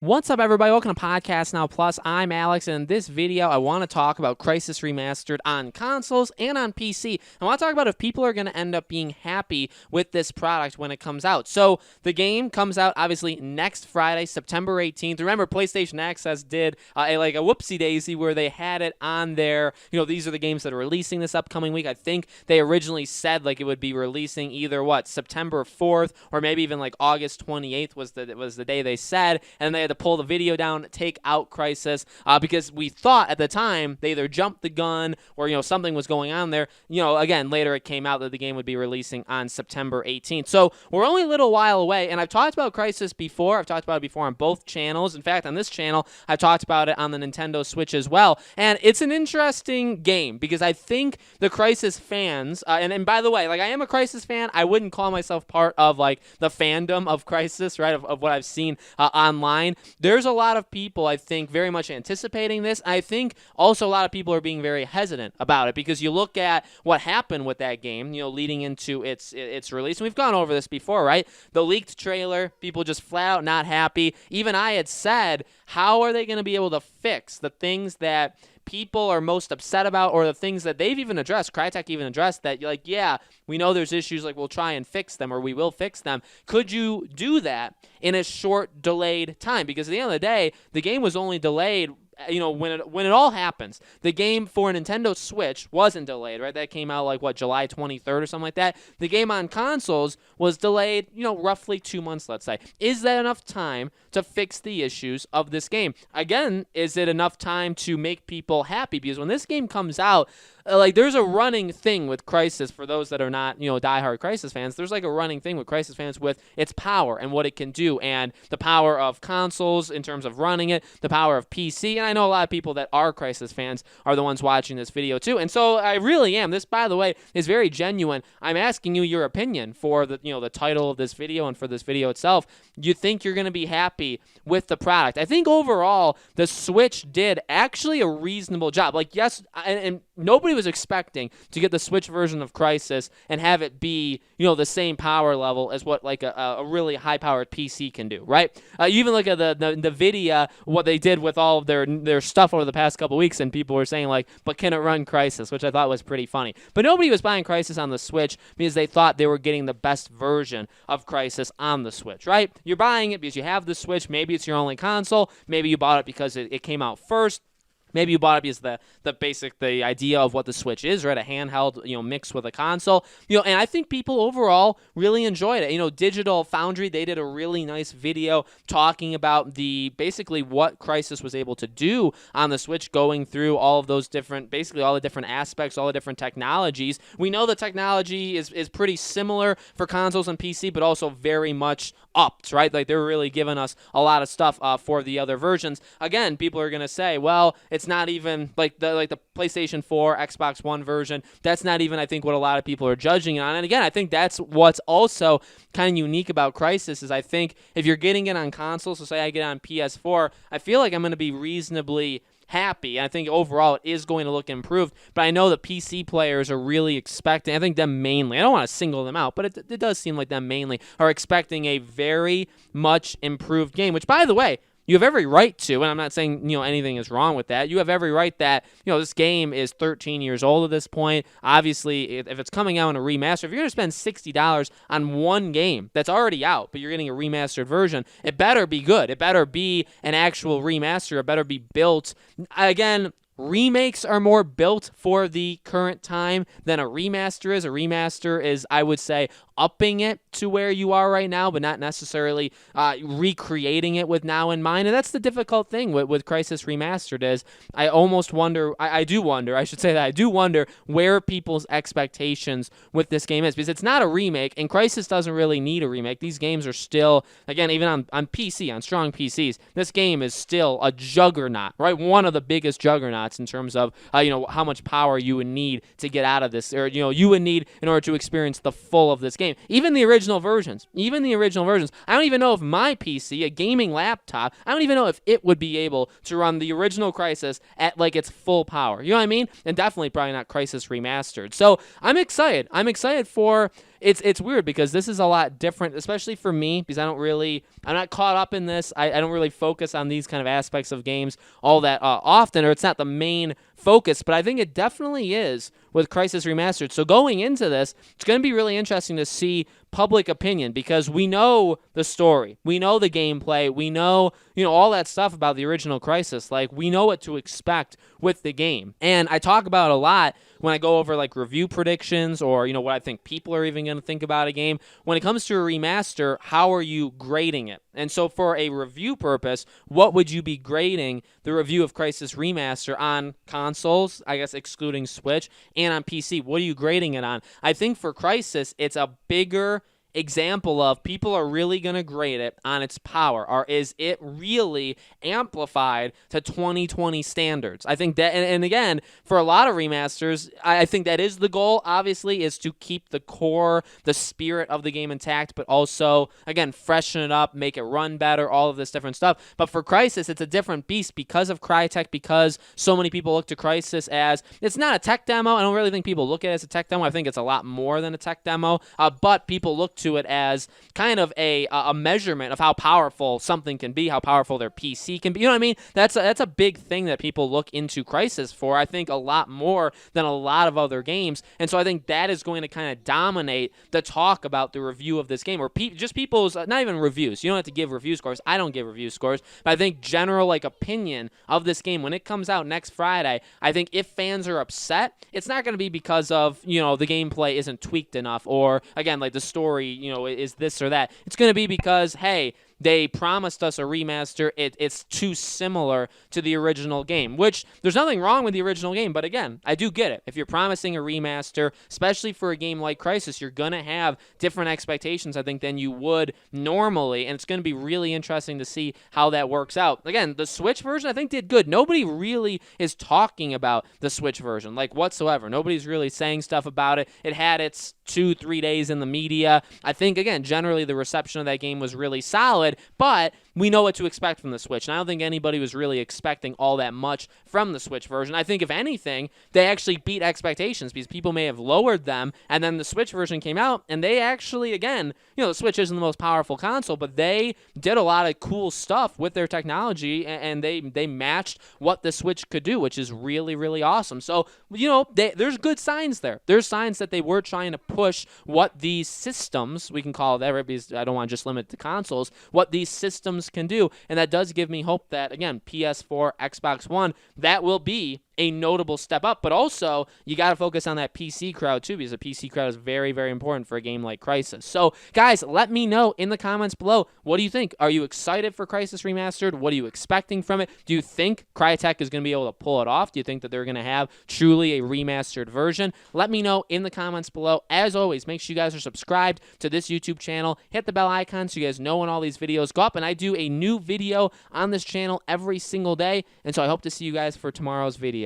What's up, everybody? Welcome to Podcast Now Plus. I'm Alex, and in this video, I want to talk about Crysis Remastered on consoles and on PC. I want to talk about if people are going to end up being happy with this product when it comes out. So, the game comes out, obviously, next Friday, September 18th. Remember, PlayStation Access did a whoopsie-daisy where they had it on their, these are the games that are releasing this upcoming week. I think they originally said, it would be releasing either, September 4th, or maybe even, August 28th was the day they said, and they to pull the video down, take out Crysis, because we thought at the time they either jumped the gun or something was going on there. Again, later it came out that the game would be releasing on September 18th. So we're only a little while away, and I've talked about Crysis before. I've talked about it before on both channels. In fact, on this channel, I've talked about it on the Nintendo Switch as well. And it's an interesting game because I think the Crysis fans, and by the way, I am a Crysis fan. I wouldn't call myself part of the fandom of Crysis, right? Of what I've seen online. There's a lot of people, I think, very much anticipating this. I think also a lot of people are being very hesitant about it because you look at what happened with that game, leading into its release. And we've gone over this before, right? The leaked trailer, people just flat out not happy. Even I had said, how are they going to be able to fix the things that people are most upset about, or the things that they've even addressed, Crytek even addressed, that you're yeah, we know there's issues, we'll try and fix them, or we will fix them. Could you do that in a short, delayed time? Because at the end of the day, the game was only delayed when it all happens. The game for Nintendo Switch wasn't delayed, right? That came out July 23rd or something like that. The game on consoles was delayed, roughly 2 months, let's say. Is that enough time to fix the issues of this game? Again, is it enough time to make people happy? Because when this game comes out, there's a running thing with Crysis, for those that are not, diehard Crysis fans, there's a running thing with Crysis fans with its power and what it can do, and the power of consoles in terms of running it, the power of PC, and I know a lot of people that are Crysis fans are the ones watching this video too, and so I really am. This, by the way, is very genuine. I'm asking you your opinion for the, the title of this video and for this video itself. You think you're going to be happy with the product? I think overall, the Switch did actually a reasonable job. Yes, and nobody was expecting to get the Switch version of Crysis and have it be, the same power level as what a really high-powered PC can do, right? You even look at the NVIDIA, what they did with all of their stuff over the past couple weeks, and people were saying but can it run Crysis, which I thought was pretty funny. But nobody was buying Crysis on the Switch because they thought they were getting the best version of Crysis on the Switch, right? You're buying it because you have the Switch. Maybe it's your only console. Maybe you bought it because it came out first. Maybe you bought it because the idea of what the Switch is, right? A handheld, mixed with a console. And I think people overall really enjoyed it. Digital Foundry, they did a really nice video talking about basically what Crysis was able to do on the Switch, going through all of those basically all the different aspects, all the different technologies. We know the technology is pretty similar for consoles and PC, but also very much upped, right? They're really giving us a lot of stuff for the other versions. Again, people are going to say, well, it's not even the PlayStation 4, Xbox One version. That's not even, I think, what a lot of people are judging it on. And again, I think that's what's also kind of unique about Crysis is I think if you're getting it on console, so say I get it on PS4, I feel like I'm going to be reasonably happy. I think overall it is going to look improved, but I know the PC players are really expecting, I think them mainly, I don't want to single them out, but it does seem like them mainly are expecting a very much improved game, which, by the way, you have every right to, and I'm not saying, anything is wrong with that. You have every right that, this game is 13 years old at this point. Obviously, if it's coming out in a remaster, if you're going to spend $60 on one game that's already out, but you're getting a remastered version, it better be good. It better be an actual remaster. It better be built. Again, remakes are more built for the current time than a remaster is. A remaster is, I would say, upping it to where you are right now, but not necessarily recreating it with now in mind. And that's the difficult thing with Crysis Remastered is I almost wonder, I do wonder where people's expectations with this game is, because it's not a remake, and Crysis doesn't really need a remake. These games are still, again, even on PC, on strong PCs, this game is still a juggernaut, right? One of the biggest juggernauts in terms of, how much power you would need to get out of this, or, you would need in order to experience the full of this game. Even the original versions. I don't even know if my PC, a gaming laptop, I don't even know if it would be able to run the original Crysis at its full power. You know what I mean? And definitely probably not Crysis Remastered. So I'm excited. I'm excited for it's weird because this is a lot different, especially for me, because I'm not caught up in this. I don't really focus on these kind of aspects of games all that often, or it's not the main focus, but I think it definitely is with Crysis Remastered. So going into this, it's going to be really interesting to see public opinion, because we know the story, we know the gameplay, we know, all that stuff about the original Crysis. Like, we know what to expect with the game. And I talk about a lot when I go over like review predictions, or what I think people are even going to think about a game. When it comes to a remaster, how are you grading it? And so for a review purpose, what would you be grading the review of Crysis Remaster on consoles, I guess excluding Switch, and on PC? What are you grading it on? I think for Crysis, it's a bigger example of people are really going to grade it on its power, or is it really amplified to 2020 standards? I think that, and again, for a lot of remasters, I think that is the goal, obviously, is to keep the core, the spirit of the game intact, but also, again, freshen it up, make it run better, all of this different stuff. But for Crysis, it's a different beast because of Crytek, because so many people look to Crysis as, it's not a tech demo. I don't really think people look at it as a tech demo. I think it's a lot more than a tech demo, but people look to it as kind of a measurement of how powerful something can be, how powerful their PC can be. You know what I mean? That's a big thing that people look into Crysis for, I think, a lot more than a lot of other games. And so I think that is going to kind of dominate the talk about the review of this game, or just people's, not even reviews. You don't have to give review scores. I don't give review scores. But I think general like opinion of this game when it comes out next Friday, I think if fans are upset, it's not going to be because of, the gameplay isn't tweaked enough, or again, like the story, is this or that. It's going to be because, hey, they promised us a remaster. It's too similar to the original game, which there's nothing wrong with the original game. But again, I do get it. If you're promising a remaster, especially for a game like Crysis, you're going to have different expectations, I think, than you would normally. And it's going to be really interesting to see how that works out. Again, the Switch version, I think, did good. Nobody really is talking about the Switch version, like, whatsoever. Nobody's really saying stuff about it. It had its 2-3 days in the media. I think, again, generally the reception of that game was really solid, but we know what to expect from the Switch, and I don't think anybody was really expecting all that much from the Switch version. I think, if anything, they actually beat expectations, because people may have lowered them, and then the Switch version came out, and they actually, again, the Switch isn't the most powerful console, but they did a lot of cool stuff with their technology, and they matched what the Switch could do, which is really, really awesome. So, there's good signs there. There's signs that they were trying to push what these systems, we can call it that, right, because I don't want to just limit it to consoles, what these systems can do, and that does give me hope that, again, PS4, Xbox One, that will be a notable step up. But also, you got to focus on that PC crowd too, because the PC crowd is very, very important for a game like Crysis. So, guys, let me know in the comments below, what do you think? Are you excited for Crysis Remastered? What are you expecting from it? Do you think Crytek is going to be able to pull it off? Do you think that they're going to have truly a remastered version? Let me know in the comments below. As always, make sure you guys are subscribed to this YouTube channel. Hit the bell icon so you guys know when all these videos go up. And I do a new video on this channel every single day. And so I hope to see you guys for tomorrow's video.